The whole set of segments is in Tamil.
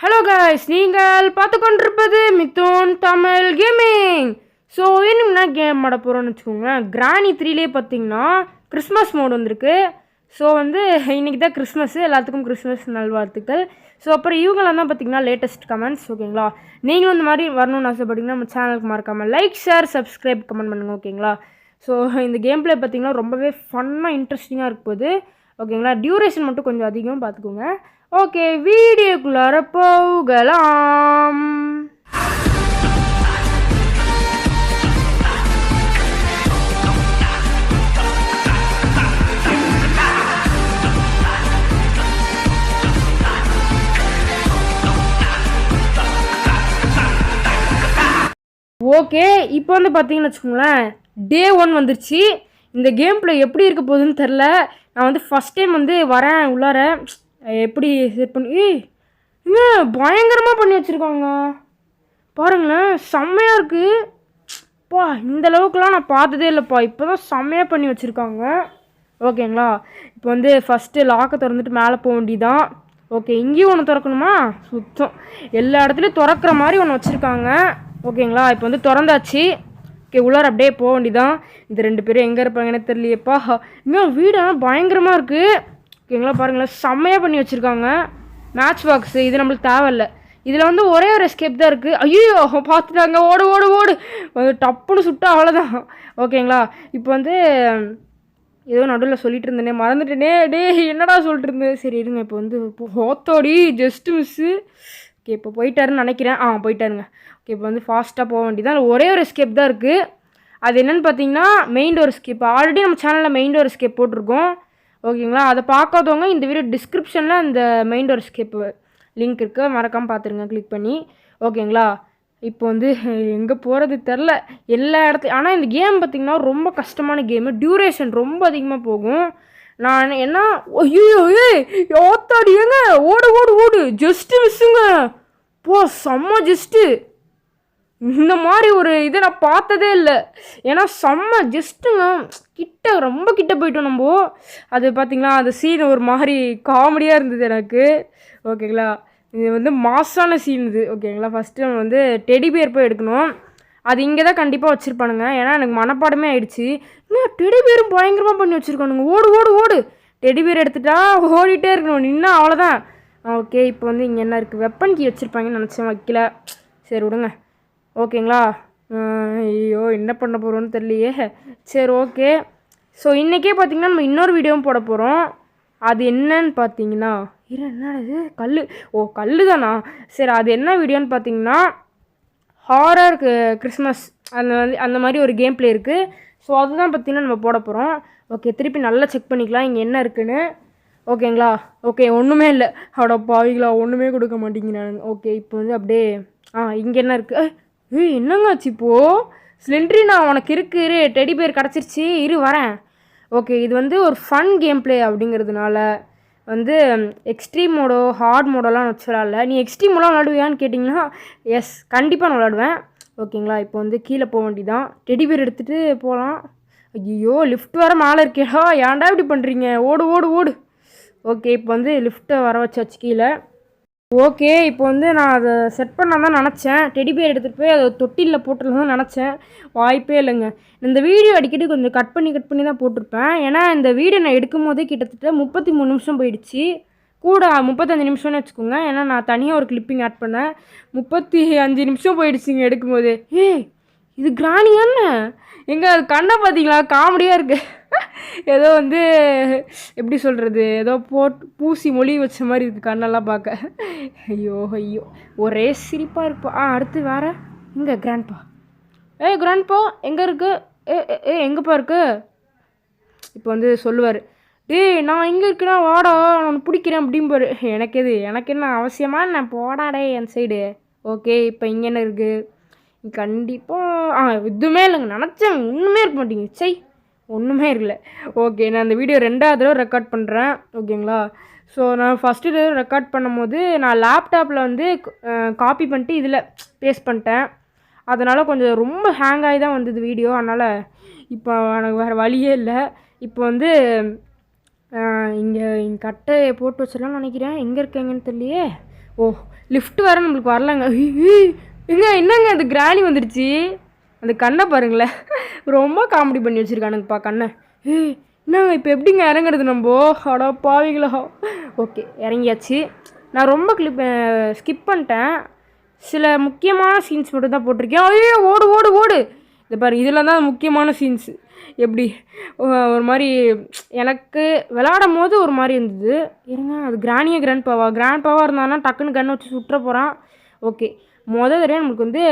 ஹலோ காய்ஸ், நீங்கள் பார்த்து கொண்டிருப்பது மித்தோன் தமிழ் கேமிங். ஸோ என்ன கேம் ஆட போகிறோன்னு வச்சுக்கோங்களேன். கிராணி 3லே பார்த்தீங்கன்னா கிறிஸ்மஸ் மோட் வந்திருக்கு. ஸோ இன்றைக்கி தான் கிறிஸ்மஸ்ஸு, எல்லாத்துக்கும் கிறிஸ்மஸ் நல்வாழ்த்துக்கள். ஸோ அப்புறம் இவங்களாம் தான் பார்த்தீங்கன்னா லேட்டஸ்ட் கமெண்ட்ஸ். ஓகேங்களா, நீங்களும் இந்த மாதிரி வரணும்னு ஆசைப்பட்டீங்கன்னா நம்ம சேனலுக்கு மறக்காமல் லைக், ஷேர், சப்ஸ்கிரைப், கமெண்ட் பண்ணுங்கள். ஓகேங்களா, ஸோ இந்த கேம் பிளே பார்த்தீங்கன்னா ரொம்பவே ஃபன்னாக இன்ட்ரெஸ்டிங்காக இருக்க போகுது. ஓகேங்களா, டியூரேஷன் மட்டும் கொஞ்சம் அதிகம் பார்த்துக்கோங்க. ஓகே, வீடியோக்குள்ளார போகலாம். ஓகே, இப்போ பார்த்தீங்கன்னு வச்சுக்கோங்களேன், டே 1 வந்துருச்சு. இந்த கேம் பிளே எப்படி இருக்க போகுதுன்னு தெரில. நான் ஃபஸ்ட் டைம் வரேன் உள்ளார. எப்படி செட் பண்ணி பயங்கரமாக பண்ணி வச்சுருக்காங்க பாருங்களேன், செம்மையாக இருக்குது. இந்த அளவுக்குலாம் நான் பார்த்ததே இல்லைப்பா. இப்போ தான் செம்மையாக பண்ணி வச்சுருக்காங்க. ஓகேங்களா, இப்போ ஃபஸ்ட்டு லாக்கை திறந்துட்டு மேலே போக வேண்டியதான். ஓகே, இங்கேயும் ஒன்று திறக்கணுமா? சுத்தம் எல்லா இடத்துலையும் திறக்கிற மாதிரி ஒன்று வச்சுருக்காங்க. ஓகேங்களா, இப்போ திறந்தாச்சு. ஓகே, உள்ளார அப்படியே போக வேண்டியதான். இந்த 2 பேரும் எங்கே இருப்பாங்கன்னு தெரியலையப்பா. இன்னும் வீடெல்லாம் பயங்கரமாக இருக்குது. ஓகேங்களா, பாருங்களேன், செம்மையாக பண்ணி வச்சுருக்காங்க. மேட்ச் பாக்ஸு இது நம்மளுக்கு தேவையில்லை. இதில் ஒரே ஒரு எஸ்கேப் தான் இருக்குது. ஐயோ, பார்த்துட்டாங்க, ஓடு ஓடு ஓடு. டப்புன்னு சுட்டா அவ்வளோதான். ஓகேங்களா, இப்போ ஏதோ நடுவில் சொல்லிட்டு இருந்தேனே, மறந்துட்டேனே. டே என்னடா சொல்லிட்டு இருந்தேன். சரி இருங்க, இப்போ ஹோத்தோடி ஜஸ்ட்டு மிஸ்ஸு. ஓகே, இப்போ போயிட்டாருன்னு நினைக்கிறேன். போயிட்டாருங்க. ஓகே, இப்போ ஃபாஸ்ட்டாக போக வேண்டியதான். ஒரே ஒரு எஸ்கேப் தான் இருக்குது. அது என்னென்னு பார்த்தீங்கன்னா மெயின் டோர் எஸ்கேப். ஆல்ரெடி நம்ம சேனலில் மெயின் டோர் எஸ்கேப் போட்டிருக்கோம். ஓகேங்களா, அதை பார்க்காதவங்க இந்த வீடியோ டிஸ்கிரிப்ஷனில் அந்த மெயின் டோர் எஸ்கேப் லிங்க் இருக்குது, மறக்காமல் பார்த்துருங்க கிளிக் பண்ணி. ஓகேங்களா, இப்போ எங்கே போகிறது தெரில எல்லா இடத்துலையும். ஆனால் இந்த கேம் பார்த்திங்கன்னா ரொம்ப கஷ்டமான கேமு. டியூரேஷன் ரொம்ப அதிகமாக போகும். நான் என்ன ஐயோ யோத்தாடி ஏங்க, ஓடு ஓடு ஓடு, ஜஸ்ட்டு மிஸ்ஸுங்க. செம்ம ஜஸ்ட்டு. இந்த மாதிரி ஒரு இதை நான் பார்த்ததே இல்லை. ஏன்னா செம்ம ஜஸ்ட்டுங்க, கிட்ட ரொம்ப கிட்ட போயிட்டோம் நம்ம. அது பார்த்திங்களா, அந்த சீன் ஒரு மாதிரி காமெடியாக இருந்தது எனக்கு. ஓகேங்களா, இது மாசான சீன் இது. ஓகேங்களா, ஃபஸ்ட்டு நம்ம டெடி பேர் போய் எடுக்கணும். அது இங்கே தான் கண்டிப்பாக வச்சுருப்பானுங்க. ஏன்னா எனக்கு மனப்பாடமே ஆயிடுச்சு. இன்னும் டெடி பேரும் பயங்கரமாக பண்ணி வச்சுருக்கானுங்க. ஓடு ஓடு ஓடு. டெடி பேர் எடுத்துட்டா ஓடிட்டே இருக்கணும், நின்னா அவ்வளோதான். ஓகே, இப்போ இங்கே என்ன இருக்குது, வெப்பன் கீ வச்சுருப்பாங்கன்னு நினச்சேன், வைக்கல. சரி விடுங்க. ஓகேங்களா, ஐயோ என்ன பண்ண போகிறோன்னு தெரியலையே. சரி ஓகே, ஸோ இன்றைக்கே பார்த்திங்கன்னா நம்ம இன்னொரு வீடியோவும் போட போகிறோம். அது என்னன்னு பார்த்தீங்கன்னா என்னது, கல் தானா? சரி, அது என்ன வீடியோன்னு பார்த்தீங்கன்னா ஹாரர் கிறிஸ்மஸ் அந்த மாதிரி ஒரு கேம் பிளே இருக்குது. ஸோ அதுதான் பார்த்திங்கன்னா நம்ம போட போகிறோம். ஓகே, திருப்பி நல்லா செக் பண்ணிக்கலாம் இங்கே என்ன இருக்குன்னு. ஓகேங்களா, ஓகே ஒன்றுமே இல்லை. அட பாவிங்களா, ஒன்றுமே கொடுக்க மாட்டேங்கிறாங்க. ஓகே, இப்போ அப்படியே இங்கே என்ன இருக்குது? என்னங்காச்சு இப்போது ஸ்லெண்ட்ரினா உனக்கு இருக்குது, டெடி பேர் கிடச்சிருச்சு, வரேன். ஓகே, இது ஒரு ஃபன் கேம் பிளே அப்படிங்கிறதுனால எக்ஸ்ட்ரீம் மோடோ ஹார்ட் மோடோலாம் வச்சு விளாடல. நீ எக்ஸ்ட்ரீம் மோடெலாம் விளாடுவியான்னு கேட்டிங்கன்னா எஸ், கண்டிப்பாக நான் விளாடுவேன். ஓகேங்களா, இப்போ கீழே போக வேண்டியதான். டெடி பேர் எடுத்துகிட்டு போகலாம். ஐயோ, லிஃப்ட் வர மேலே இருக்கேடா, ஏன்டா இப்படி பண்ணுறீங்க? ஓடு ஓடு ஓடு. ஓகே, இப்போ லிஃப்ட்டை வர வச்சாச்சு கீழே. ஓகே, இப்போ நான் அதை செட் பண்ண தான் நினச்சேன். டெடி பேர் எடுத்துகிட்டு போய் அதை தொட்டிலில் போட்டுருலாம் தான் நினச்சேன். வாய்ப்பே இல்லைங்க. இந்த வீடியோ அடிக்கடி கொஞ்சம் கட் பண்ணி தான் போட்டிருப்பேன். ஏன்னா இந்த வீடியோ நான் எடுக்கும் போதே கிட்டத்தட்ட 33 நிமிஷம் போயிடுச்சு. கூட 35 நிமிஷம்னு வச்சுக்கோங்க. ஏன்னா நான் தனியாக ஒரு கிளிப்பிங் ஆட் பண்ணேன். 35 நிமிஷம் போயிடுச்சுங்க எடுக்கும்போது. இது கிராணியான்னு எங்கே அது கண்ணை பார்த்தீங்களா, காமெடியாக இருக்குது. ஏதோ எப்படி சொல்கிறது, ஏதோ பூசி மொழி வச்ச மாதிரி இருக்குது கண்ணெல்லாம் பார்க்க. ஐயோ ஐயோ, ஒரே சிரிப்பாக இருப்பா. அடுத்து வேறு இங்கே கிராண்ட்பா. கிராண்ட்பா எங்கே இருக்குது? எங்கேப்பா இருக்குது? இப்போ சொல்லுவார், நான் இங்கே இருக்கேன்னா வாடா, நான் பிடிக்கிறேன் அப்படிம்பாரு. எனக்கு என்ன அவசியமா, நான் போடாடே என் சைடு. ஓகே, இப்போ இங்கே என்ன இருக்குது? கண்டிப்பாக எதுவுமே இல்லைங்க. நினச்சேன் ஒன்றுமே இருக்க மாட்டேங்க. சரி, ஒன்றுமே இல்லை. ஓகே, நான் இந்த வீடியோ 2வது தடவை ரெக்கார்ட் பண்ணுறேன். ஓகேங்களா, ஸோ நான் ஃபஸ்ட்டு தடவை ரெக்கார்ட் பண்ணும்போது நான் லேப்டாப்பில் காப்பி பண்ணிட்டு இதில் பேஸ்ட் பண்ணிட்டேன். அதனால் கொஞ்சம் ரொம்ப ஹேங் ஆகி தான் வந்தது வீடியோ. அதனால் இப்போ எனக்கு வேறு வழியே இல்லை. இப்போ இங்கே கட்டையை போட்டு வச்சிடலாம்னு நினைக்கிறேன். எங்கே இருக்கீங்கன்னு தெரியலையே. ஓ லிஃப்ட் வேறு நம்மளுக்கு வரலங்க. என்னங்க அந்த கிராணி வந்துடுச்சு. அந்த கண்ணை பாருங்களேன், ரொம்ப காமெடி பண்ணி வச்சுருக்கானுங்கப்பா கண்ணை. என்னங்க இப்போ எப்படிங்க இறங்குறது நம்ம? அடா பாவிங்களா. ஓகே இறங்கியாச்சு. நான் ரொம்ப ஸ்கிப் பண்ணிட்டேன். சில முக்கியமான சீன்ஸ் மட்டும் தான் போட்டிருக்கேன். ஐயோ ஓடு ஓடு ஓடு. இதை பாரு, இதில் தான் முக்கியமான சீன்ஸு. எப்படி ஒரு மாதிரி எனக்கு விளாடும் போது ஒரு மாதிரி இருந்தது. இருங்க, அது கிராண்ட் பாவாக இருந்தானா டக்குன்னு கண்ணை வச்சு சுட்டுற போகிறான். ஓகே, தடவை நம்மளுக்கு வந்து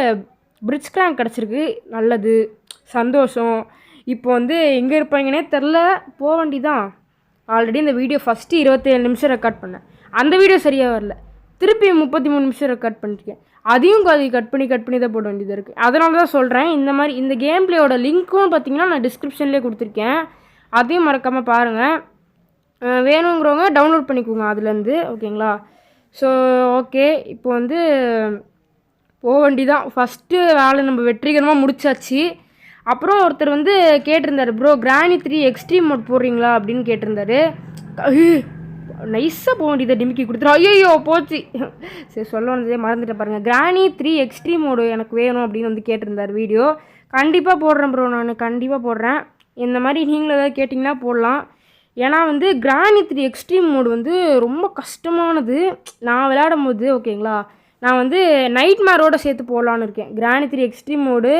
பிரிட்ஜ் கிராங்க் கிடச்சிருக்கு. நல்லது, சந்தோஷம். இப்போ வந்து எங்கே இருப்பாங்கன்னே தெரில, போக வேண்டிதான். ஆல்ரெடி இந்த வீடியோ ஃபஸ்ட்டு 27 நிமிஷம் ரெக்கார்ட் பண்ணேன். அந்த வீடியோ சரியாக வரல. திருப்பி 33 நிமிஷம் ரெக்கார்ட் பண்ணியிருக்கேன். அதையும் கட் பண்ணி தான் போட வேண்டியதாக இருக்குது. அதனால தான் சொல்கிறேன். இந்த மாதிரி இந்த கேம் பிளேயோட லிங்க்கும் பார்த்தீங்கன்னா நான் டிஸ்கிரிப்ஷன்லேயே கொடுத்துருக்கேன். அதையும் மறக்காமல் பாருங்கள். வேணுங்கிறவங்க டவுன்லோட் பண்ணிக்கோங்க அதுலேருந்து. ஓகேங்களா? ஸோ ஓகே, இப்போ வந்து போக வேண்டிதான். ஃபஸ்ட்டு வேலை நம்ம வெற்றிகரமாக முடிச்சாச்சு. அப்புறம் ஒருத்தர் வந்து கேட்டிருந்தார், ப்ரோ கிராணி 3 எக்ஸ்ட்ரீம் மோட் போடுறீங்களா அப்படின்னு கேட்டிருந்தாரு. நைஸாக போக வேண்டியதை டிமிக்கி கொடுத்துரும். ஐயோ போச்சு, சரி சொல்ல வந்ததே மறந்துட்டேன் பாருங்கள். கிராணி 3 எக்ஸ்ட்ரீம் மோடு எனக்கு வேணும் அப்படின்னு வந்து கேட்டிருந்தார் வீடியோ. கண்டிப்பாக போடுறேன் ப்ரோ, நான் கண்டிப்பாக போடுறேன். இந்த மாதிரி நீங்களும் ஏதாவது கேட்டிங்கன்னா போடலாம். ஏன்னா வந்து கிராணி 3 எக்ஸ்ட்ரீம் மோடு வந்து ரொம்ப கஷ்டமானது நான் விளையாடும் போது. ஓகேங்களா? நான் வந்து நைட் மேரோடு சேர்த்து போடலான்னு இருக்கேன். கிராணி 3 எக்ஸ்ட்ரீம் மோடு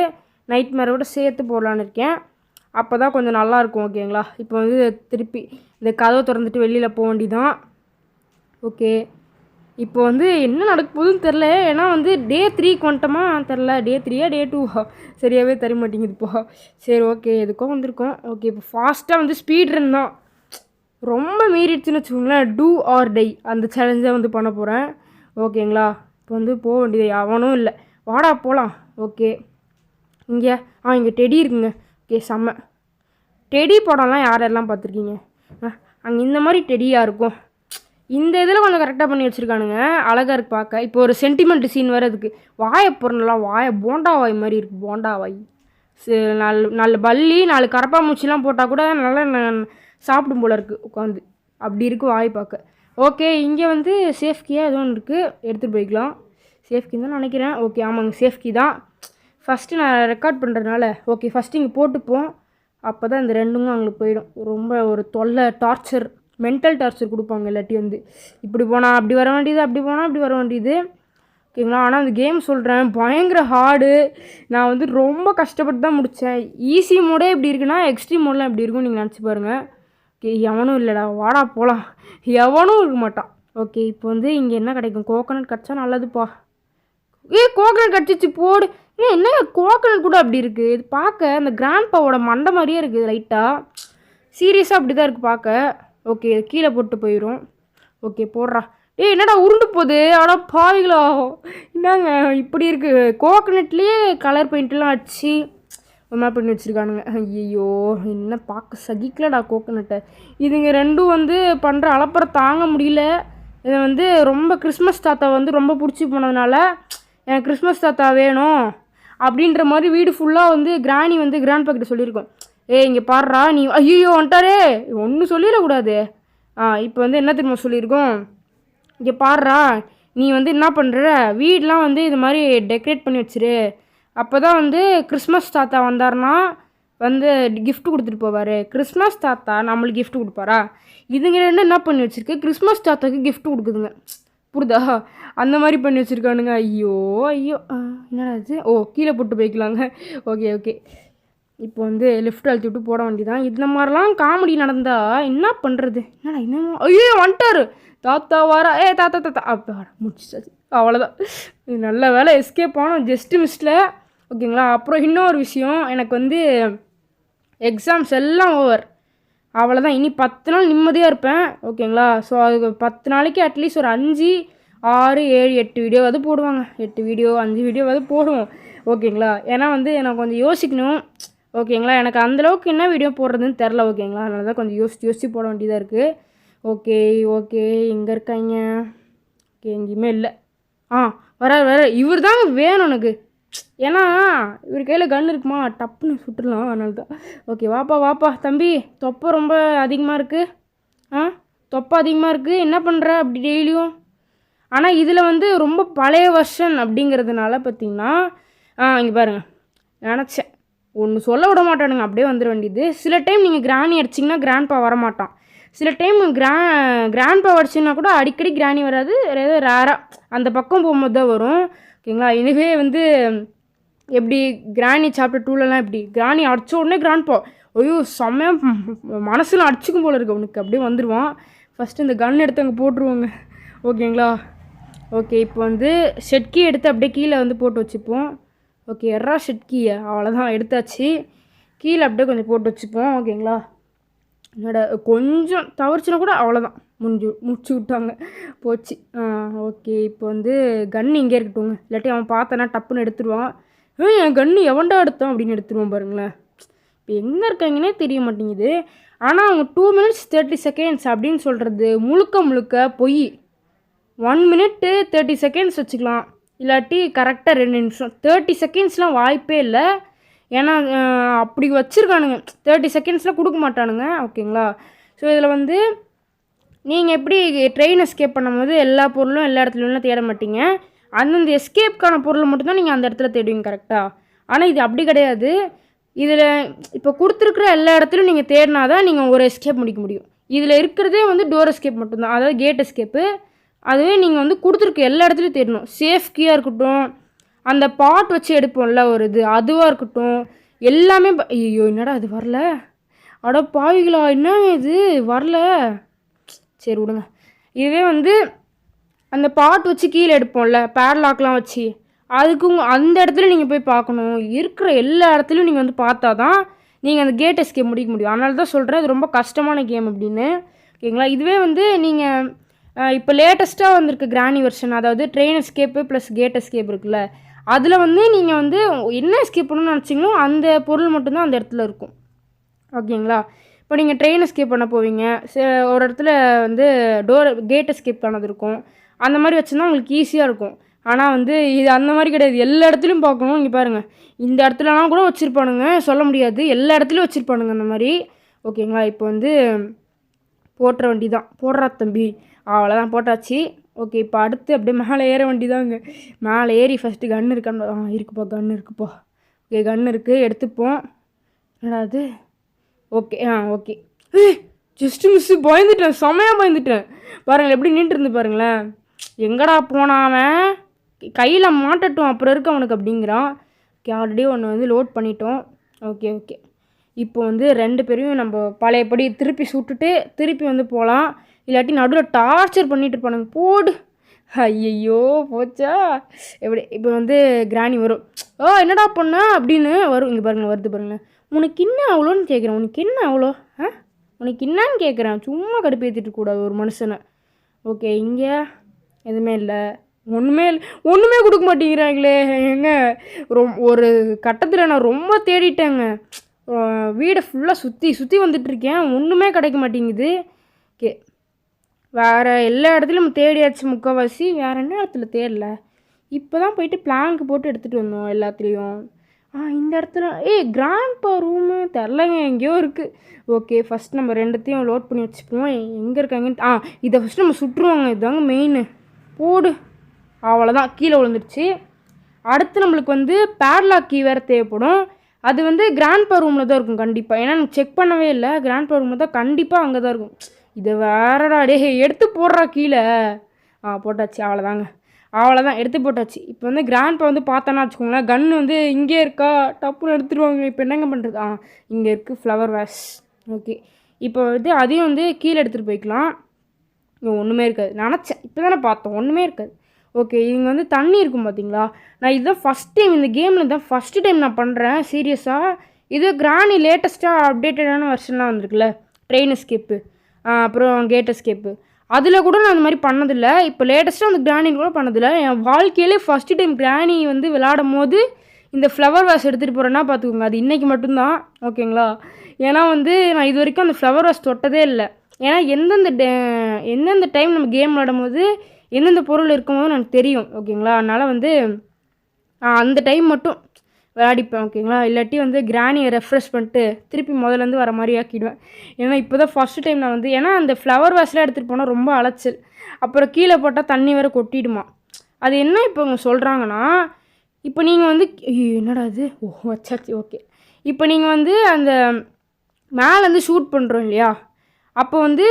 நைட் மேரோடு சேர்த்து போடலான்னு இருக்கேன். அப்போ தான் கொஞ்சம் நல்லாயிருக்கும். ஓகேங்களா? இப்போ வந்து திருப்பி இந்த கதவை திறந்துட்டு வெளியில் போக வேண்டிதான். ஓகே, இப்போ வந்து என்ன நடக்க போகுதுன்னு தெரில. ஏன்னா வந்து டே 3க்கு வந்துட்டோமா தெரில. டே 3யா டே 2வா சரியாகவே தர மாட்டேங்குதுப்பா. சரி ஓகே, எதுக்கும் வந்திருக்கோம். ஓகே, இப்போ ஃபாஸ்ட்டாக வந்து ஸ்பீட் ரன் தான். ரொம்ப மீறிடுச்சுன்னு வச்சுக்கோங்களேன், டூ ஆர் டை அந்த சேலஞ்சை வந்து பண்ண போகிறேன். ஓகேங்களா? இப்போ வந்து போக வேண்டியது அவனும் இல்லை. வாடா போகலாம். ஓகே, இங்கே டெடி இருக்குங்க. ஓகே, செம்ம. டெடி படம்லாம் யாரெல்லாம் பார்த்துருக்கீங்க? அங்கே இந்த மாதிரி டெடியாக இருக்கும். இந்த இதில் கொஞ்சம் கரெக்டாக பண்ணி வச்சுருக்கானுங்க, அழகாக இருக்குது பார்க்க. இப்போ ஒரு சென்டிமெண்ட் சீன் வேறு அதுக்கு. வாயை பொருளெலாம் போண்டா வாய் மாதிரி இருக்குது. போண்டா வாய் நல்ல பல்லி 4 கரப்பாம்பூச்சிலாம் போட்டால் கூட நல்லா சாப்பிடும் போல் இருக்குது உட்காந்து. அப்படி இருக்குது வாய் பார்க்க. ஓகே, இங்கே வந்து சேஃப் கீயாக ஏதோ ஒன்று இருக்குது, எடுத்துகிட்டு போய்க்கலாம். சேஃப் கீ தான் நினைக்கிறேன். ஓகே, ஆமாங்க, சேஃப் கீ தான். ஃபஸ்ட்டு நான் ரெக்கார்ட் பண்ணுறதுனால ஓகே ஃபஸ்ட்டு இங்கே போட்டுப்போம். அப்போ தான் இந்த ரெண்டுங்க அவங்களுக்கு போயிடும். ரொம்ப ஒரு தொல்லை, டார்ச்சர், மென்டல் டார்ச்சர் கொடுப்பாங்க. இல்லாட்டி வந்து இப்படி போனால் அப்படி வர வேண்டியது, அப்படி போனால் அப்படி வர வேண்டியது. ஓகேங்களா? ஆனால் அந்த கேம் சொல்கிறேன் பயங்கர ஹார்டு. நான் வந்து ரொம்ப கஷ்டப்பட்டு தான் முடித்தேன். ஈஸி மோடே இப்படி இருக்குன்னா எக்ஸ்ட்ரீம் மோடெலாம் எப்படி இருக்கும் நீங்கள் நினச்சி பாருங்கள். ஓகே, எவனும் இல்லைடா, வாடா போகலாம். எவனும் இருக்க மாட்டான். ஓகே, இப்போ வந்து இங்கே என்ன கிடைக்கும்? கோகோனட் கிடச்சா நல்லதுப்பா. கோகோனட் கிடச்சிச்சு போடு. என்ன கோகோனட் கூட அப்படி இருக்குது? இது பார்க்க அந்த கிராண்ட்பாவோட மண்டை மாதிரியே இருக்குது லைட்டாக. சீரியஸாக அப்படி தான் இருக்குது பார்க்க. ஓகே, கீழே போட்டு போயிடும். ஓகே போடுறா. என்னடா உருண்டு போகுது? ஆனால் பாவிகளா, என்னங்க இப்படி இருக்குது? கோகோனட்லேயே கலர் பெயிண்ட்லாம் அடிச்சு ஒரு மாதிரி பண்ணி வச்சுருக்கானுங்க. ஐயோ, என்ன பார்க்க சகிக்கலடா கோகோனட்டை. இதுங்க ரெண்டும் வந்து பண்ணுற அலப்பறை தாங்க முடியல. இதை வந்து ரொம்ப கிறிஸ்மஸ் தாத்தா வந்து ரொம்ப பிடிச்சி போனதுனால எனக்கு கிறிஸ்மஸ் தாத்தா வேணும் அப்படின்ற மாதிரி வீடு ஃபுல்லாக வந்து கிராணி வந்து கிராண்ட் பாக்கிட்ட சொல்லியிருக்கோம். இங்கே பாடுறா நீ. ஐயோ வந்துட்டாரே, ஒன்றும் சொல்லிடக்கூடாது. இப்போ வந்து என்ன தெரியுமா சொல்லியிருக்கோம்? இங்கே பாடுறா, நீ வந்து என்ன பண்ணுற, வீடெலாம் வந்து இது மாதிரி டெக்கரேட் பண்ணி வச்சிரு. அப்போ தான் வந்து கிறிஸ்மஸ் தாத்தா வந்தார்னா வந்து கிஃப்ட் கொடுத்துட்டு போவார். கிறிஸ்மஸ் தாத்தா நம்மளுக்கு கிஃப்ட் கொடுப்பாரா? இதுங்க ரெண்டும் என்ன பண்ணி வச்சுருக்கு, கிறிஸ்மஸ் தாத்தாவுக்கு கிஃப்ட் கொடுக்குதுங்க. புரியுதா? அந்த மாதிரி பண்ணி வச்சுருக்கானுங்க. ஐயோ என்னடா இது? கீழே போட்டு போய்க்கலாங்க. ஓகே, இப்போ வந்து லெஃப்ட் அழுத்தி விட்டு போட வேண்டியதான். இந்த மாதிரிலாம் காமெடி நடந்தால் என்ன பண்ணுறது? என்னடா இன்னும் ஐயோ வந்துட்டார் தாத்தா வாரா. தாத்தா அப்போ முடிச்சாச்சு, அவ்வளோதான். நல்ல வேலை எஸ்கேப் ஆனோம், ஜஸ்ட்டு மிஸ்டில். ஓகேங்களா? அப்புறம் இன்னொரு விஷயம், எனக்கு வந்து எக்ஸாம்ஸ் எல்லாம் ஓவர். அவ்வளோதான். இனி 10 நாள் நிம்மதியாக இருப்பேன். ஓகேங்களா? ஸோ அதுக்கு 10 நாளைக்கு அட்லீஸ்ட் ஒரு 5, 6, 7, 8 வீடியோவாவது போடுவாங்க. 8 வீடியோ 5 வீடியோவாவது போடுவோம். ஓகேங்களா? ஏன்னா வந்து நான் கொஞ்சம் யோசிக்கணும். ஓகேங்களா? எனக்கு அந்தளவுக்கு என்ன வீடியோ போடுறதுன்னு தெரில. ஓகேங்களா? அதனால தான் கொஞ்சம் யோசித்து போட வேண்டியதாக இருக்குது. ஓகே எங்கே இருக்காங்க? ஓகே, எங்கேயுமே இல்லை. வர இவர் தாங்க வேணும் எனக்கு. ஏன்னா இவர் கையில் கன் இருக்குமா, டப்புன்னு சுட்டுடலாம். அதனால தான். ஓகே, வாப்பா தம்பி. தொப்பை ரொம்ப அதிகமாக இருக்குது. தொப்பை அதிகமாக இருக்குது, என்ன பண்ணுற அப்படி டெய்லியும்? ஆனால் இதில் வந்து ரொம்ப பழைய வெர்ஷன் அப்படிங்கிறதுனால பார்த்தீங்கன்னா இங்கே பாருங்கள், நினச்சேன் ஒன்று சொல்ல விட மாட்டானுங்க, அப்படியே வந்துட வேண்டியது. சில டைம் நீங்கள் கிராணி அடிச்சிங்கன்னா கிராண்ட்பா வரமாட்டான். சில டைம் கிராண்ட்பா அடிச்சிங்கன்னா கூட அடிக்கடி கிராணி வராது, ஏதோ ரேராக அந்த பக்கம் போகும்போது தான் வரும். ஓகேங்களா. இதுவே வந்து எப்படி கிராணி சாப்டர் 2லலாம் எப்படி கிராணி அடித்த உடனே கிராண்ட்பா ஐயோ செம்மையாக மனசில் அடிச்சுக்கும் போல இருக்கு அவனுக்கு, அப்படியே வந்துடுவான். ஃபஸ்ட்டு இந்த கன் எடுத்து அங்கே போட்டுருவாங்க. ஓகேங்களா. ஓகே, இப்போ வந்து ஷெட்கி எடுத்து அப்படியே கீழே வந்து போட்டு வச்சுப்போம். ஓகே, எறா ஷெட்கியை அவ்வளோதான் எடுத்தாச்சு. கீழே அப்படியே கொஞ்சம் போட்டு வச்சுப்போம். ஓகேங்களா. என்னோட கொஞ்சம் தவறுச்சுன்னா கூட அவ்வளோதான், முடிச்சு விட்டாங்க, போச்சு. ஓகே, இப்போ வந்து கன்று இங்கே இருக்கட்டுங்க, இல்லாட்டி அவன் பார்த்தானா டப்புன்னு எடுத்துருவான். என் கன்று எவன்டா எடுத்தான் அப்படின்னு எடுத்துருவான் பாருங்களேன். இப்போ எங்கே இருக்காங்கன்னே தெரிய மாட்டேங்குது. ஆனால் அவங்க 2 minutes 30 seconds அப்படின்னு சொல்கிறது முழுக்க பொய். 1 minute 30 seconds வச்சுக்கலாம், இல்லாட்டி கரெக்டாக 2 நிமிஷம். 30 secondsலாம் வாய்ப்பே இல்லை. ஏன்னா அப்படி வச்சுருக்கானுங்க, 30 secondsலாம் கொடுக்க மாட்டானுங்க. ஓகேங்களா. ஸோ இதில் வந்து நீங்கள் எப்படி ட்ரெயின் எஸ்கேப் பண்ணும்போது எல்லா பொருளும் எல்லா இடத்துலையும் தேட மாட்டீங்க, அந்தந்த எஸ்கேப்க்கான பொருளை மட்டும்தான் நீங்கள் அந்த இடத்துல தேடுவீங்க கரெக்டாக. ஆனால் இது அப்படி கிடையாது. இதில் இப்போ கொடுத்துருக்குற எல்லா இடத்துலையும் நீங்கள் தேடினா தான் நீங்கள் ஒரு எஸ்கேப் முடிக்க முடியும். இதில் இருக்கிறதே வந்து டோர் எஸ்கேப் மட்டும்தான், அதாவது கேட் எஸ்கேப்பு. அதுவே நீங்கள் வந்து கொடுத்துருக்க எல்லா இடத்துலையும் தேடணும். சேஃப் கீயாக இருக்கட்டும், அந்த பாட் வச்சு எடுப்போம்ல ஒரு இது, அதுவாக இருக்கட்டும், எல்லாமே. ஐயோ என்னடா அது வரல, அட பாவிகளா, என்ன இது வரல, சரி விடுங்க. இதுவே வந்து அந்த பாட் வச்சு கீழே எடுப்போம்ல, பேட்லாக்லாம் வச்சு, அதுக்கும் அந்த இடத்துல நீங்கள் போய் பார்க்கணும். இருக்கிற எல்லா இடத்துலையும் நீங்கள் வந்து பார்த்தா தான் நீங்கள் அந்த கேட் எஸ்கேப் முடிக்க முடியும். அதனால தான் சொல்கிறேன் இது ரொம்ப கஷ்டமான கேம் அப்படின்னு. ஓகேங்களா. இதுவே வந்து நீங்கள் இப்போ லேட்டஸ்ட்டாக வந்திருக்கு கிராணி வெர்ஷன், அதாவது train escape plus gate escape இருக்குல்ல, அதில் வந்து நீங்கள் வந்து என்ன எஸ்கேப் பண்ணணும்னு நினச்சிங்களோ அந்த பொருள் மட்டும்தான் அந்த இடத்துல இருக்கும். ஓகேங்களா. இப்போ நீங்கள் ட்ரெயின் எஸ்கேப் பண்ண போவீங்க, ஒரு இடத்துல வந்து கேட் எஸ்கேப் பண்ணது இருக்கும், அந்த மாதிரி வச்சுருந்தா உங்களுக்கு ஈஸியாக இருக்கும். ஆனால் வந்து இது அந்த மாதிரி கிடையாது, எல்லா இடத்துலையும் பார்க்கணும். இங்கே பாருங்கள், இந்த இடத்துலலாம் கூட வச்சுருப்பானுங்க, சொல்ல முடியாது, எல்லா இடத்துலையும் வச்சுருப்பானுங்க அந்த மாதிரி. ஓகேங்களா. இப்போ வந்து போட்டுற வண்டி தான், போடுறா தம்பி, அவ்வளோதான் போட்டாச்சு. ஓகே, இப்போ அடுத்து அப்படியே மேலே ஏற வண்டி தாங்க. மேலே ஏறி ஃபஸ்ட்டு கன்று இருக்கான்னு இருக்குப்பா, கன்று இருக்குப்பா. ஓகே, கன்று இருக்குது, எடுத்துப்போம். என்னடா அது. ஓகே ஓகே, ஜஸ்ட்டு மிஸ்ஸு, பயந்துட்டேன், செமையாக பயந்துட்டேன். பாருங்கள் எப்படி நின்றுட்டு இருந்து பாருங்களேன். எங்கடா போனாவன், கையில் மாட்டட்டும் அப்புறம் இருக்கு அவனுக்கு அப்படிங்கிறான். ஓகே, ஆல்ரெடி ஒன்று வந்து லோட் பண்ணிட்டோம். ஓகே ஓகே, இப்போ வந்து 2 பேரையும் நம்ம பழையபடி திருப்பி சுட்டுட்டு திருப்பி வந்து போகலாம், இல்லாட்டி நடுவில் டார்ச்சர் பண்ணிட்டு இருப்பானுங்க போடு. ஐயையோ போச்சா. எப்படி இப்போ வந்து கிராணி வரும், என்னடா பண்ண அப்படின்னு வரும். இங்கே பாருங்கள் வருது பாருங்கள். உனக்கு என்ன அவ்வளோன்னு கேட்குறேன், உனக்கு என்ன அவ்வளோ, உனக்கு என்னான்னு கேட்குறேன், சும்மா கடுப்பேற்றிட்டு கூடாது ஒரு மனுஷனை. ஓகே, இங்கே எதுவுமே இல்லை, ஒன்றுமே கொடுக்க மாட்டேங்கிறாங்களே. ஏங்க ஒரு கட்டத்தில் நான் ரொம்ப தேடிட்டேங்க, வீடை ஃபுல்லாக சுற்றி வந்துட்டுருக்கேன், ஒன்றுமே கிடைக்க மாட்டேங்குது. ஓகே, வேறு எல்லா இடத்துலையும் நம்ம தேடியாச்சு முக்கால்வாசி, வேறு என்ன இடத்துல தேடல. இப்போ தான் போயிட்டு பிளாங்க்கு போட்டு எடுத்துகிட்டு வந்தோம் எல்லாத்துலேயும். இந்த இடத்துல கிராண்ட்பா ரூமு தெரிலங்க, எங்கேயோ இருக்குது. ஓகே, ஃபஸ்ட் நம்ம 2த்தையும் லோட் பண்ணி வச்சுப்போம். எங்கே இருக்காங்கன்னு இதை ஃபஸ்ட்டு நம்ம சுட்டுருவாங்க, இதுதாங்க மெயின். போடு, அவ்வளோதான், கீழே விழுந்துருச்சு. அடுத்து நம்மளுக்கு வந்து பேட்லாக் கீ வேறு தேவைப்படும். அது வந்து கிராண்ட்பா ரூமில் தான் இருக்கும் கண்டிப்பாக, ஏன்னா எனக்கு செக் பண்ணவே இல்லை. கிராண்ட்பா ரூமில் தான் கண்டிப்பாக அங்கே தான் இருக்கும். இதை வேறடா எடுத்து போடுறா கீழே. போட்டாச்சு, அவ்வளோதான் எடுத்து போட்டாச்சு. இப்போ வந்து கிராண்ட்பா வந்து பார்த்தோன்னா வச்சுக்கோங்களேன், கன்று வந்து இங்கே இருக்கா, டப்புன்னு எடுத்துருவாங்க. இப்போ என்னங்க பண்ணுறது, இங்கே இருக்குது ஃப்ளவர் வேஸ். ஓகே, இப்போ வந்து அதையும் வந்து கீழே எடுத்துகிட்டு போய்க்கலாம். இங்கே ஒன்றுமே இருக்காது, நினச்சேன், இப்போ தானே பார்த்தோம், ஒன்றுமே இருக்காது. ஓகே, இங்கே வந்து தண்ணி இருக்கும் பார்த்தீங்களா. நான் இதுதான் ஃபஸ்ட் டைம் இந்த கேமில் தான் ஃபஸ்ட்டு டைம் நான் பண்ணுறேன் சீரியஸாக. இது கிராணி லேட்டஸ்ட்டாக அப்டேட்டடான வெர்ஷன்லாம் வந்திருக்குல்ல, ட்ரெயின் எஸ்கேப்பு அப்புறம் கேட் எஸ்கேப்பு, அதில் கூட நான் அந்த மாதிரி பண்ணதில்லை. இப்போ லேட்டஸ்ட்டாக அந்த கிராணி கூட பண்ணதில்லை. என் வாழ்க்கையிலே ஃபஸ்ட்டு டைம் கிராணி வந்து விளையாடும் போது இந்த ஃப்ளவர் வாஷ் எடுத்துகிட்டு போகிறேன்னா பார்த்துக்கோங்க, அது இன்றைக்கி மட்டும்தான். ஓகேங்களா. ஏன்னா வந்து நான் இது வரைக்கும் அந்த ஃப்ளவர் வாஷ் தொட்டதே இல்லை. ஏன்னா எந்தெந்த டைம் நம்ம கேம் விளையாடும் போது எந்தெந்த பொருள் இருக்கும்போது எனக்கு தெரியும். ஓகேங்களா. அதனால் வந்து அந்த டைம் மட்டும் விளையாடிப்பேன். ஓகேங்களா. இல்லாட்டி வந்து கிராணியை ரெஃப்ரெஷ் பண்ணிட்டு திருப்பி முதலேருந்து வர மாதிரி ஆக்கிடுவேன். ஏன்னா இப்போ தான் ஃபஸ்ட்டு டைம் நான் வந்து, ஏன்னா அந்த ஃப்ளவர் வாஷ்லாம் எடுத்துகிட்டு போனால் ரொம்ப அலைச்சல், அப்புறம் கீழே போட்டால் தண்ணி வேறு கொட்டிடுமா. அது என்ன இப்போ இவங்க சொல்கிறாங்கன்னா, இப்போ நீங்கள் வந்து என்னடா அது வச்சாச்சு ஓகே. இப்போ நீங்கள் வந்து அந்த மேலேருந்து ஷூட் பண்ணுறோம் இல்லையா, அப்போ வந்து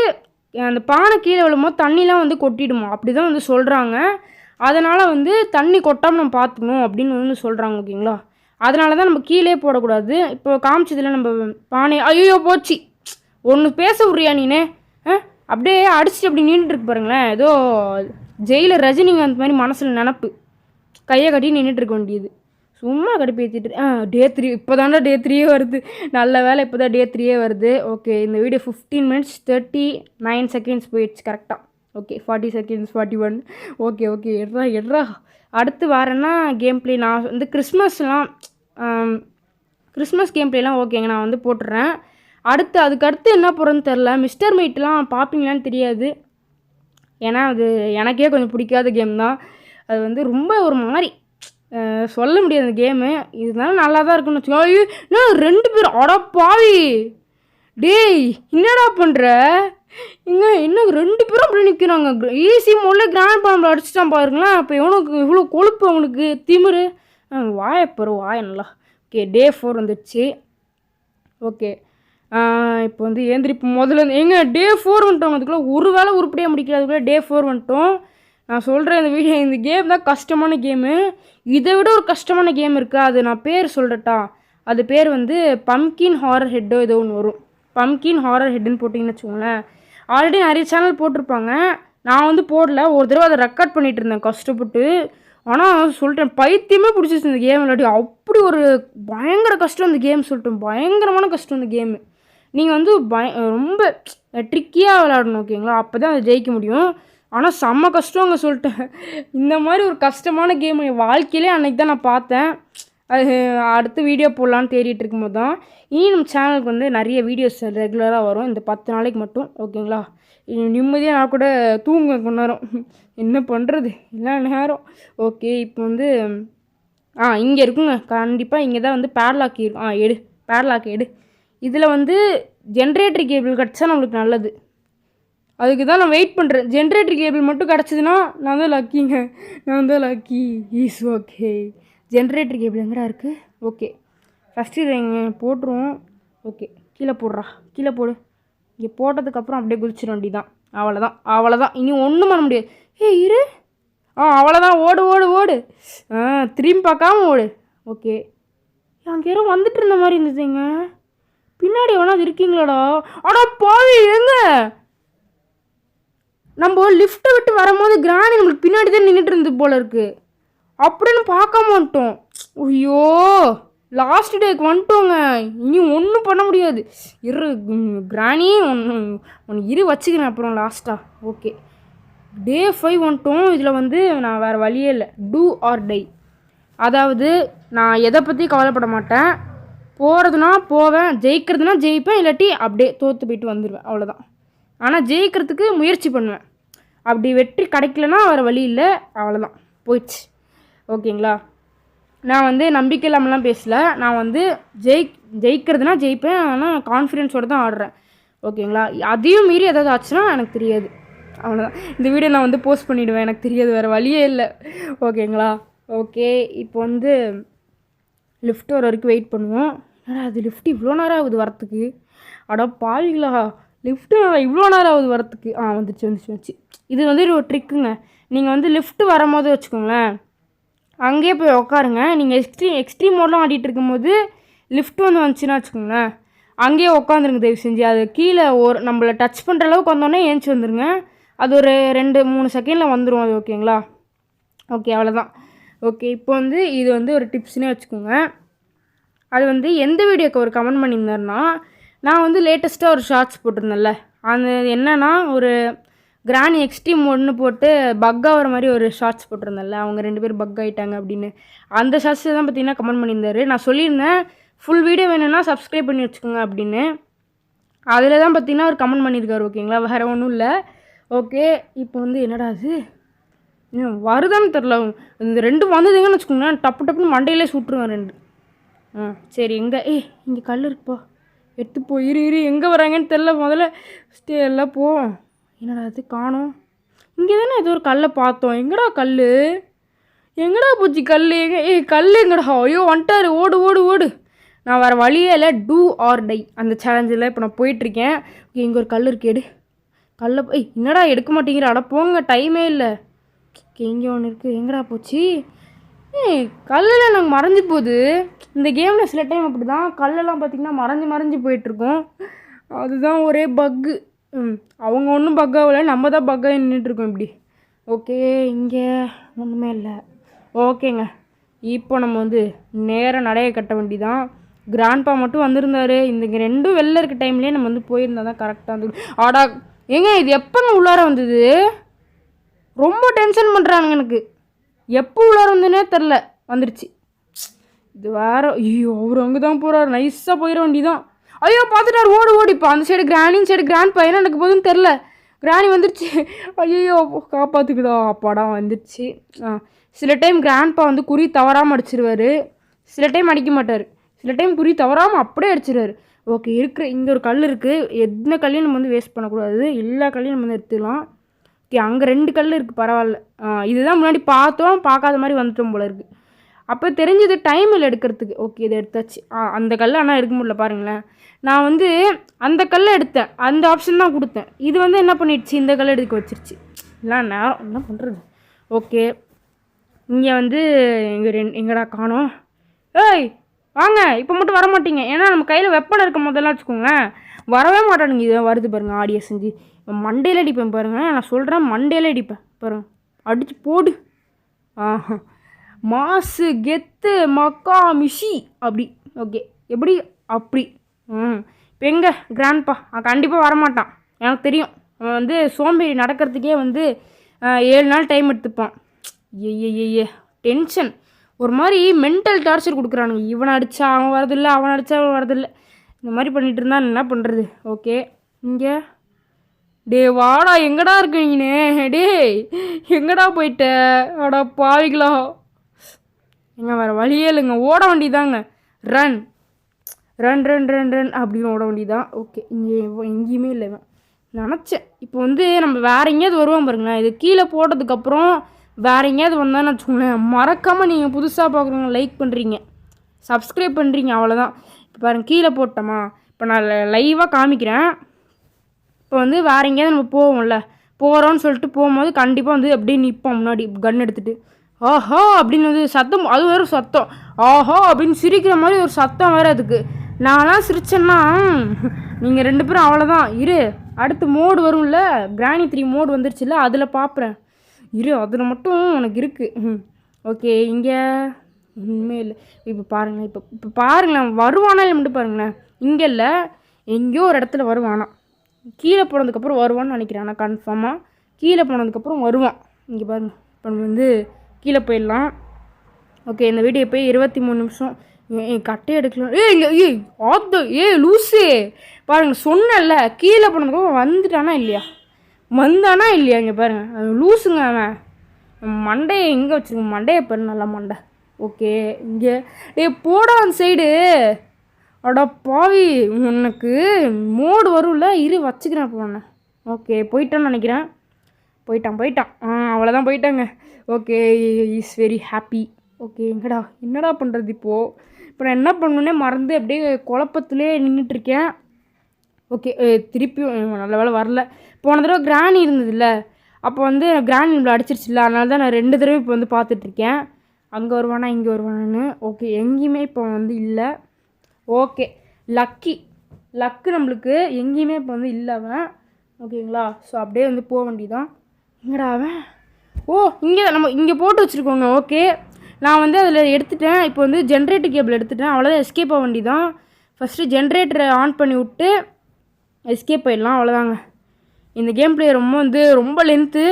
அந்த பானை கீழே விழும்போது தண்ணிலாம் வந்து கொட்டிடுமா, அப்படி தான் வந்து சொல்கிறாங்க. அதனால் வந்து தண்ணி கொட்டாமல் நம்ம பார்த்துக்கணும் அப்படின்னு வந்து சொல்கிறாங்க ஓகேங்களா. அதனால தான் நம்ம கீழே போடக்கூடாது. இப்போ காமிச்சதில் நம்ம பானை ஐயோ போச்சு ஒன்று பேச விட்றியா நீனே அப்படியே அடிச்சுட்டு அப்படி நின்றுட்டுருக்கு பாருங்களேன். ஏதோ ஜெயிலர் ரஜினிகாந்த் மாதிரி மனசில் நினப்பு கையை கட்டி நின்றுட்டுருக்க வேண்டியது. சும்மா கடுப்பேற்றிட்டு டே 3 இப்போ தாண்டா டே 3 வருது. நல்ல வேலை இப்போ தான் டே 3 வருது. ஓகே இந்த வீடியோ 15 minutes 39 seconds போயிடுச்சு கரெக்டாக. Okay 40 seconds 41. ஓகே ஓகே எட்ரா அடுத்து வரேன்னா கேம் ப்ளே. நான் வந்து கிறிஸ்மஸ் கேம் ப்ளேலாம் ஓகேங்க நான் வந்து போட்டுடுறேன். அதுக்கடுத்து என்ன போகிறேன்னு தெரில. மிஸ்டர் மீட்லாம் பார்ப்பீங்களான்னு தெரியாது, ஏன்னா அது எனக்கே கொஞ்சம் பிடிக்காத கேம் தான். அது வந்து ரொம்ப ஒரு மாதிரி சொல்ல முடியாது அந்த கேமு. இதனால நல்லா தான் இருக்குன்னு வச்சுக்கோங்க. என்ன 2 பேர் அடா பாவி டேய் என்னடா பண்ணுற இங்கே இன்னும் 2 பேரும் அப்படி நிற்கிறாங்க. ஈஸி மோட்ல கிராண்ட் பாம்பில் அடிச்சுட்டான் பாருங்களேன். அப்போ எவனுக்கு இவ்வளோ கொழுப்பு அவனுக்கு திமிரு வாயப்போகிற வாய நல்லா. ஓகே டே 4 வந்துடுச்சு. ஓகே இப்போ வந்து ஏந்திரிப்பு முதல்ல எங்க டே 4 வந்துட்டோம். அதுக்குள்ளே ஒரு வேளை உருப்படியாக முடிக்கிறதுக்குள்ளே டே 4 வந்துட்டோம். நான் சொல்கிறேன் இந்த கேம் தான் கஷ்டமான கேமு. இதை விட ஒரு கஷ்டமான கேம் இருக்குது. அது நான் பேர் சொல்கிறட்டா. அது பேர் வந்து பம்கின் ஹாரர் ஹெட்டோ ஏதோ ஒன்று வரும். பம்கின் ஹாரர் ஹெட்டுன்னு போட்டிங்கன்னு வச்சுக்கோங்களேன். ஆல்ரெடி நிறைய சேனல் போட்டிருப்பாங்க. நான் வந்து போடல. ஒரு தடவை அதை ரெக்கார்ட் பண்ணிகிட்டு இருந்தேன் கஷ்டப்பட்டு. ஆனால் சொல்லிட்டேன் பைத்தியமே பிடிச்சிச்சு இந்த கேம் விளையாடி. அப்படி ஒரு பயங்கர கஷ்டம் இந்த கேம் சொல்லிட்டேன். பயங்கரமான கஷ்டம் இந்த கேமு. நீங்கள் வந்து ரொம்ப ட்ரிக்கியாக விளையாடணும் ஓகேங்களா, அப்போ தான் அதை ஜெயிக்க முடியும். ஆனால் செம்ம கஷ்டங்க சொல்லிட்டேன். இந்த மாதிரி ஒரு கஷ்டமான கேம் என் வாழ்க்கையிலே அன்றைக்கி தான் நான் பார்த்தேன். அது அடுத்த வீடியோ போடலான்னு தேடிட்டு இருக்கும்போது தான் இனி நம்ம சேனலுக்கு வந்து நிறைய வீடியோஸ் ரெகுலராக வரும் இந்த 10 நாளைக்கு மட்டும் ஓகேங்களா. நிம்மதியாக நான் கூட தூங்க கொஞ்ச நேரம் என்ன பண்ணுறது எல்லா நேரம். ஓகே இப்போ வந்து இங்கே இருக்குங்க கண்டிப்பாக. இங்கே தான் வந்து பேட்லாக் இருக்கும். எடு பேட்லாக் எடு. இதில் வந்து ஜென்ரேட்டர் கேபிள் கிடச்சா நம்மளுக்கு நல்லது. அதுக்கு தான் நான் வெயிட் பண்ணுறேன். ஜென்ரேட்டர் கேபிள் மட்டும் கிடச்சிதுன்னா நான் தான் லக்கிங்க. நான் தான் lucky is. Okay generator cable எங்கடா இருக்குது. ஓகே ஃபஸ்ட்டு இதை இங்கே போட்டுருவோம். ஓகே கீழே போடுறா, கீழே போடு. இங்கே போட்டதுக்கப்புறம் அப்படியே குதிச்சிட வேண்டி தான். அவ்வளோதான் இனி ஒன்றும் பண்ண முடியாது. இரு அவ்வளோதான். ஓடு திரும்பி பார்க்காம ஓடு. ஓகே அங்கே யாரும் வந்துட்டு இருந்த மாதிரி இருந்ததுங்க. பின்னாடி எவனா இருக்கீங்களாடா. அடா பாவி எங்க நம்ம லிஃப்ட்டை விட்டு வரும்போது கிராணி நம்மளுக்கு பின்னாடி தான் நின்றுட்டு இருந்தது போல இருக்குது. அப்படின்னு பார்க்காம வந்துட்டோம். ஐயோ லாஸ்ட் டேக்கு வந்துட்டோங்க. இனி ஒன்றும் பண்ண முடியாது. கிராணி ஒன்று வச்சுக்கிறேன் அப்புறம் லாஸ்ட்டாக. ஓகே டே 5 வந்துட்டோம். இதில் வந்து நான் வேறு வழியே இல்லை. Do or die. அதாவது நான் எதை பற்றி கவலைப்பட மாட்டேன். போகிறதுனா போவேன், ஜெயிக்கிறதுனா ஜெயிப்பேன், இல்லாட்டி அப்படியே தோற்று போயிட்டு வந்துடுவேன் அவ்வளோதான். ஆனால் ஜெயிக்கிறதுக்கு முயற்சி பண்ணுவேன். அப்படி வெற்றி கிடைக்கலனா வேறு வழி இல்லை, அவ்வளோதான் போயிடுச்சு ஓகேங்களா. நான் வந்து நம்பிக்கை இல்லாமலாம் பேசலை. நான் வந்து ஜெயிக்கிறதுனா ஜெயிப்பேன், ஆனால் கான்ஃபிடென்ஸோடு தான் ஆடுறேன் ஓகேங்களா. அதையும் மீறி ஏதாவது ஆச்சுன்னா எனக்கு தெரியாது, அவ்வளோதான். இந்த வீடியோ நான் வந்து போஸ்ட் பண்ணிவிடுவேன், எனக்கு தெரியாது, வேறு வழியே இல்லை ஓகேங்களா. ஓகே இப்போ வந்து லிஃப்ட் வர வரைக்கும் வெயிட் பண்ணுவோம். ஏன்னா அது லிஃப்ட் இவ்வளோ நேரம் ஆகுது வரத்துக்கு. அடா பாவிங்களா, லிஃப்ட்டு இவ்வளோ நேரம் ஆகுது வரத்துக்கு. வந்துச்சு. இது வந்து ஒரு ட்ரிக்குங்க. நீங்கள் வந்து லிஃப்ட்டு வரும்போது வச்சுக்கோங்களேன், அங்கேயே போய் உட்காருங்க. நீங்கள் எக்ஸ்ட்ரீம் மோட்லாம் ஆடிட்டு இருக்கும்போது லிஃப்ட் வந்து வந்துச்சுன்னா வச்சுக்கோங்களேன், அங்கேயே உட்காந்துருங்க தயவு செஞ்சு. அது கீழே நம்மளை டச் பண்ணுற அளவுக்கு வந்தோடனே ஏஞ்சி வந்துடுங்க. அது ஒரு 2-3 செகண்டில் வந்துடும் அது ஓகேங்களா. ஓகே அவ்வளோதான். ஓகே இப்போ வந்து இது வந்து ஒரு டிப்ஸ்னே வச்சுக்கோங்க. அது வந்து எந்த வீடியோக்கு ஒரு கமெண்ட் பண்ணியிருந்தாருன்னா, நான் வந்து லேட்டஸ்ட்டாக ஒரு ஷார்ட்ஸ் போட்டிருந்தேன்ல, அந்த என்னென்னா ஒரு கிராணி எக்ஸ்ட்ரீம் ஒன்று போட்டு பக் ஆகிற மாதிரி ஒரு ஷார்ட்ஸ் போட்டிருந்தேன்ல, அவங்க 2 பேர் பக் ஆகிட்டாங்க அப்படின்னு. அந்த ஷார்ட்ஸ் தான் பார்த்தீங்கன்னா கமெண்ட் பண்ணியிருந்தாரு. நான் சொல்லியிருந்தேன் ஃபுல் வீடியோ வேணும்னா சப்ஸ்கிரைப் பண்ணி வச்சுக்கோங்க அப்படின்னு. அதில் தான் பார்த்தீங்கன்னா ஒரு கமெண்ட் பண்ணியிருக்காரு ஓகேங்களா, வேறு ஒன்றும் இல்லை. ஓகே இப்போ வந்து என்னடா அது வருதான்னு தெரில. இந்த 2 வந்ததுங்கன்னு வச்சுக்கோங்களேன், டப்புன்னு மண்டையிலே சுட்டுருவேன் 2. சரி எங்கே இங்கே கல் இருக்குப்பா, எடுத்து போய் இரு எங்கே வராங்கன்னு தெரில. முதல்ல ஃபஸ்ட்டு எல்லாம் போ. என்னடா அது காணோம். இங்கே தானே ஏதோ ஒரு கல்லை பார்த்தோம். எங்கடா கல்? எங்கடா போச்சு கல்? கல் எங்கடா? ஐயோ வந்துட்டாரு, ஓடு ஓடு ஓடு. நான் வேறு வழியே இல்லை, டூ ஆர் டை அந்த சேலஞ்சில் இப்போ நான் போயிட்டுருக்கேன். ஓகே இங்கே ஒரு கல் இருக்கு, எடு கல்லை. என்னடா எடுக்க மாட்டேங்கிற? அட போங்க, டைமே இல்லை. ஓகே இங்கே ஒன்று இருக்குது, எங்கடா போச்சு? கல்லெல்லாம் நாங்கள் மறைஞ்சி போகுது. இந்த கேமில் சில டைம் அப்படி தான், கல்லெல்லாம் பார்த்திங்கன்னா மறைஞ்சு போயிட்டுருக்கோம். அதுதான் ஒரே பக்கு. அவங்க ஒன்றும் பக் ஆகலை, நம்ம தான் பக்காக நின்றுட்டுருக்கோம் இப்படி. ஓகே இங்கே ஒன்றுமே இல்லை. ஓகேங்க, இப்போ நம்ம வந்து நேராக நடைய கட்ட வேண்டி தான். கிராண்ட்பா மட்டும் வந்திருந்தாரு. இந்த ரெண்டும் வெளில இருக்க டைம்லேயே நம்ம வந்து போயிருந்தா தான் கரெக்டாக வந்து. ஆடா ஏங்க இது எப்போங்க உள்ளார வந்தது? ரொம்ப டென்ஷன் பண்ணுறானுங்க எனக்கு. எப்போ உள்ளார வந்ததுன்னே தெரில, வந்துடுச்சு. இது வேறு. ஐயோ அவர் அங்கே தான் போகிறார், நைஸாக போயிட வேண்டிதான். ஐயோ பார்த்துட்டார், ஓடு ஓடி. இப்போ அந்த சைடு கிராணின் சைடு கிராண்ட்பா என்ன எனக்கு போதுன்னு தெரில. கிராணி வந்துடுச்சு. ஐயோ காப்பாற்றுக்குதா, அப்பாடா வந்துடுச்சு. சில டைம் கிராண்ட்பா வந்து குறி தவறாமல் அடிச்சிருவார், சில டைம் அடிக்க மாட்டார். சில டைம் குறி தவறாமல் அப்படியே அடிச்சிருவார். ஓகே இருக்கிற இங்கே ஒரு கல் இருக்குது, எந்த கல்லையும் நம்ம வந்து வேஸ்ட் பண்ணக்கூடாது, எல்லா கல்லையும் நம்ம வந்து எடுத்துக்கலாம். ஓகே அங்கே 2 கல் இருக்குது, பரவாயில்ல. இதுதான் முன்னாடி பார்த்தோம், பார்க்காத மாதிரி வந்துட்டோம் போல இருக்குது. அப்போ தெரிஞ்சது டைமில் எடுக்கிறதுக்கு. ஓகே இதை எடுத்தாச்சு. அந்த கல் ஆனால் எடுக்க முடியல பாருங்களேன். நான் வந்து அந்த கல்லை எடுத்தேன், அந்த ஆப்ஷன் தான் கொடுத்தேன். இது வந்து என்ன பண்ணிடுச்சு, இந்த கல் எடுக்க வச்சிருச்சு. இல்லை நேரம் என்ன பண்ணுறது. ஓகே இங்கே வந்து எங்கடா காணோம்? ஏய் வாங்க, இப்போ மட்டும் வர மாட்டீங்க, ஏன்னா நம்ம கையில் வெப்பன் இருக்க முதல்ல வச்சுக்கோங்களேன். வரவே மாட்டானுங்க. இதை வருது பாருங்கள், ஆடியோ செஞ்சு மண்டையில் அடிப்பேன் பாருங்கள். நான் சொல்கிறேன் மண்டையில் அடிப்பேன் பாருங்க, அடித்து போடு. மாசு கெத்து மக்கா மிஷி அப்படி. ஓகே எப்படி அப்படி. இப்போ எங்கே கிராண்ட்பா? கண்டிப்பாக வரமாட்டான், எனக்கு தெரியும். அவன் வந்து சோம்பேறி, நடக்கிறதுக்கே வந்து 7 நாள் டைம் எடுத்துப்பான். ஏ டென்ஷன், ஒரு மாதிரி மென்டல் டார்ச்சர் கொடுக்குறானுங்க. இவனை அடித்தா அவன் வரதில்லை, அவன் அடித்தா அவன் வரதில்லை, இந்த மாதிரி பண்ணிகிட்டு இருந்தான், என்ன பண்ணுறது. ஓகே இங்கே டே வாடா, எங்கடா இருக்கீங்கண்ணே? டே எங்கடா போயிட்ட? அடா பாவிங்களா, எங்கே வேறு வழியே இல்லைங்க, ஓட வேண்டியதாங்க. Run run run run run அப்படின்னு ஓட வேண்டியதான். ஓகே இங்கே எங்கேயுமே இல்லை. நினச்சேன் இப்போ வந்து நம்ம வேறு எங்கேயாவது வருவோம் பாருங்களேன். இது கீழே போட்டதுக்கப்புறம் வேறு எங்கேயாவது வந்தான்னு வச்சுக்கோங்களேன். மறக்காமல் நீங்கள் புதுசாக பார்க்குறவங்க லைக் பண்ணுறீங்க, சப்ஸ்கிரைப் பண்ணுறீங்க, அவ்வளோதான். இப்போ பாருங்கள் கீழே போட்டோமா. இப்போ நான் லைவாக காமிக்கிறேன். இப்போ வந்து வேறு எங்கேயாவது நம்ம போவோம்ல, போகிறோன்னு சொல்லிட்டு போகும்போது கண்டிப்பாக வந்து அப்படியே நிற்போம் முன்னாடி கன் எடுத்துகிட்டு. ஆஹா அப்படின்னு வந்து சத்தம், அது வேறு சத்தம். ஆஹா அப்படின்னு சிரிக்கிற மாதிரி ஒரு சத்தம் வேறு அதுக்கு. நான்லாம் சிரிச்சேன்னா நீங்கள் 2 பேரும் அவ்வளோதான். இரு அடுத்து மோடு வரும்ல, கிராணி 3 மோடு வந்துருச்சுல்ல, அதில் பார்ப்பேன். இரு அதில் மட்டும் உனக்கு இருக்குது. ஓகே இங்கே ஒன்றுமே இல்லை. இப்போ பாருங்களேன், இப்போ பாருங்களேன் வருவானா இல்லை மட்டும் பாருங்களேன். இங்கே இல்லை, எங்கேயோ ஒரு இடத்துல வருவானா. கீழே போனதுக்கப்புறம் வருவான்னு நினைக்கிறேன். ஆனால் கன்ஃபார்மாக கீழே போனதுக்கப்புறம் வருவான். இங்கே பாருங்கள், இப்போ நம்ம வந்து கீழே போயிடலாம். ஓகே இந்த வீடியோ போய் 23 நிமிஷம். கட்டையை எடுக்கலாம். லூஸு பாருங்கள், சொன்னல கீழே போனதுக்கப்புறம் வந்துட்டானா இல்லையா, வந்தானா இல்லையா. இங்கே பாருங்கள் லூஸுங்க அவன். மண்டையை எங்கே வச்சுருக்கோம், மண்டையை பாரு, நல்லா மண்டை. ஓகே இங்கே போட அந்த சைடு. அடா பாவி, உனக்கு மோடு வரும்ல, இரு வச்சுக்கிறேன் போனேன். ஓகே போயிட்டான்னு நினைக்கிறேன். போயிட்டான். அவ்வளோதான் போயிட்டாங்க. Okay is very happy. Okay என்னடா பண்ணுறது இப்போது. இப்போ நான் என்ன பண்ணணுன்னே மறந்து அப்படியே குழப்பத்திலே நின்றுட்டுருக்கேன். ஓகே திருப்பியும் நல்ல வேலை வரல. போன தடவை கிராணி இருந்ததில்ல, அப்போ வந்து கிராணி நம்மளை அடிச்சிருச்சுல்ல, அதனால தான் நான் 2 தடவை இப்போ வந்து பார்த்துட்ருக்கேன். அங்கே வருவானா இங்கே வருவானான்னு. ஓகே எங்கேயுமே இப்போ வந்து இல்லை. ஓகே லக்கு நம்மளுக்கு எங்கேயுமே இப்போ வந்து இல்லை அவன். ஓகேங்களா, ஸோ அப்படியே வந்து போக வேண்டியதான். எங்கடா அவன்? ஓ இங்கே நம்ம இங்கே போட்டு வச்சுருக்கோங்க. ஓகே நான் வந்து அதில் எடுத்துட்டேன். இப்போ வந்து ஜென்ரேட்டர் கேபிள் எடுத்துட்டேன், அவ்வளோதான். எஸ்கேப் ஆக வேண்டியதான். ஃபஸ்ட்டு ஜென்ரேட்டரை ஆன் பண்ணி விட்டு எஸ்கேப் ஆகிடலாம், அவ்வளோதாங்க. இந்த கேம் பிளே ரொம்ப லென்த்து,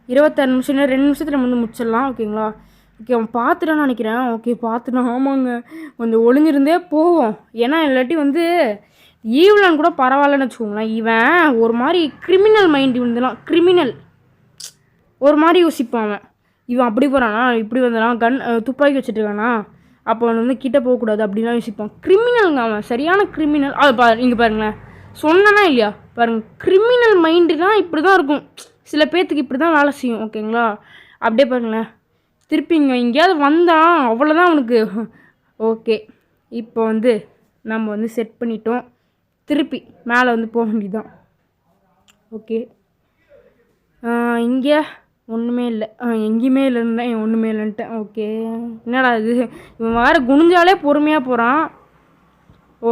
26 நிமிஷம், 2 நிமிஷத்தில் நம்ம வந்து முடிச்சிடலாம். ஓகேங்களா. ஓகே அவன் பார்த்துட்டான்னு நினைக்கிறேன். ஓகே பார்த்துட்டான், ஆமாங்க. கொஞ்சம் ஒளிஞ்சிருந்தே போவோம், ஏன்னா இல்லாட்டி வந்து ஈவ்லான் கூட பரவாயில்லன்னு வச்சுக்கோங்களேன். இவன் ஒரு மாதிரி கிரிமினல் மைண்ட், இவன்லாம் கிரிமினல் ஒரு மாதிரி யோசிப்பான் அவன். இவன் அப்படி போகிறானா, இப்படி வந்தானா, துப்பாக்கி வச்சுட்ருக்கானா, அப்போ அவன் வந்து கிட்டே போகக்கூடாது அப்படின்லாம் யோசிப்பான். கிரிமினலுங்க அவன், சரியான கிரிமினல். அது இங்கே பாருங்களேன், சொன்னனா இல்லையா, பாருங்கள், கிரிமினல் மைண்டுலாம் இப்படி தான் இருக்கும். சில பேர்த்துக்கு இப்படி தான் வேலை செய்யும். ஓகேங்களா? அப்படியே பாருங்களேன், திருப்பி இங்கே எங்கேயாவது வந்தான் அவ்வளோதான் அவனுக்கு. ஓகே, இப்போ வந்து நம்ம வந்து செட் பண்ணிட்டோம். திருப்பி மேலே வந்து போக வேண்டியதுதான். ஓகே, இங்கே ஒன்றுமே இல்லை, எங்கேயுமே இல்லைன்னா ஒன்றுமே இல்லைன்ட்டேன். ஓகே, என்னடா இது, இவன் வேறு குனிஞ்சாலே பொறுமையாக போகிறான்.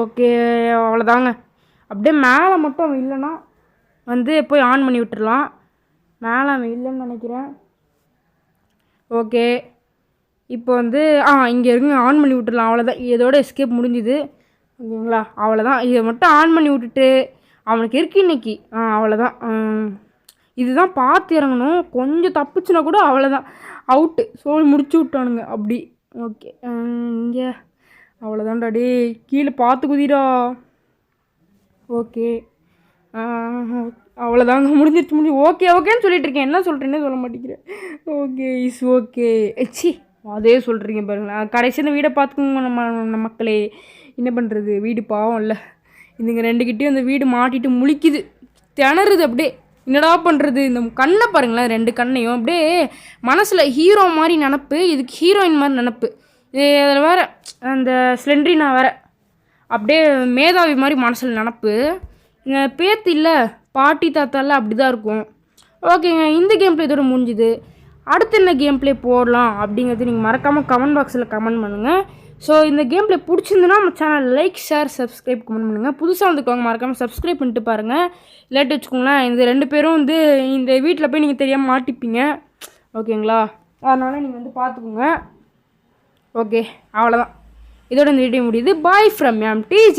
ஓகே, அவ்வளோதாங்க. அப்படியே மேலே மட்டும் அவன் இல்லைன்னா வந்து போய் ஆன் பண்ணி விட்டுடலாம். மேலே அவன் இல்லைன்னு நினைக்கிறேன். ஓகே, இப்போ வந்து இங்கே இருங்க, ஆன் பண்ணி விட்டுடலாம். அவ்வளோதான், இதோட எஸ்கேப் முடிஞ்சுது. ஓகேங்களா? அவ்வளோதான், இதை மட்டும் ஆன் பண்ணி விட்டுட்டு அவனுக்கு இருக்கு இன்னைக்கு. அவ்வளோதான், இதுதான் பார்த்து இறங்கணும். கொஞ்சம் தப்புச்சுன்னா கூட அவ்வளோதான், அவுட்டு. சோழி முடிச்சு விட்டானுங்க அப்படி. ஓகே, இங்கே அவ்வளோதான்டா. டே கீழே பார்த்து குதிடா. ஓகே, அவ்வளோதாங்க, முடிஞ்சிருச்சு. ஓகே ஓகேன்னு சொல்லிட்டு இருக்கேன், என்ன சொல்கிறேன்னே சொல்ல மாட்டேங்கிறேன். Okay, is okay. சி, அதே சொல்கிறீங்க பாருங்களேன். கடைசியில் வீடை பார்த்துக்கோங்க நம்ம மக்களே. என்ன பண்ணுறது, வீடு பாவம் இல்லை. இதுங்க ரெண்டுக்கிட்டேயும் அந்த வீடு மாட்டிட்டு முழிக்குது, திணறுது அப்படியே. என்னடா பண்ணுறது, இந்த கண்ணை பாருங்களேன், 2 கண்ணையும் அப்படியே மனசில் ஹீரோ மாதிரி நினப்பு, இதுக்கு ஹீரோயின் மாதிரி நினப்பு. இது அதில் வேறு அந்த ஸ்லெண்ட்ரினா வேறு அப்படியே மேதாவி மாதிரி மனசில் நினப்பு. பேத்து இல்லை, பாட்டி தாத்தாலாம் அப்படி தான் இருக்கும். ஓகேங்க, இந்த கேம் பிளே இதோட முடிஞ்சுது. அடுத்து என்ன கேம் பிளே போடலாம் அப்படிங்கிறது நீங்கள் மறக்காமல் கமெண்ட் பாக்ஸில் கமெண்ட் பண்ணுங்கள். ஸோ இந்த கேம் பிளே பிடிச்சிருந்துன்னா நம்ம channel like, share, subscribe comment பண்ணுங்கள். புதுசாக வந்துக்கோங்க, மறக்காமல் சப்ஸ்கிரைப் பண்ணிட்டு பாருங்கள். இல்லாட்டி வச்சுக்கோங்களேன், இந்த 2 பேரும் வந்து இந்த வீட்டில் போய் நீங்கள் தெரியாமல் மாட்டிப்பீங்க. ஓகேங்களா? அதனால் நீங்கள் வந்து பார்த்துக்கோங்க. ஓகே, அவ்வளோதான், இதோட இந்த வீடியோ முடியுது. Bye from MTG.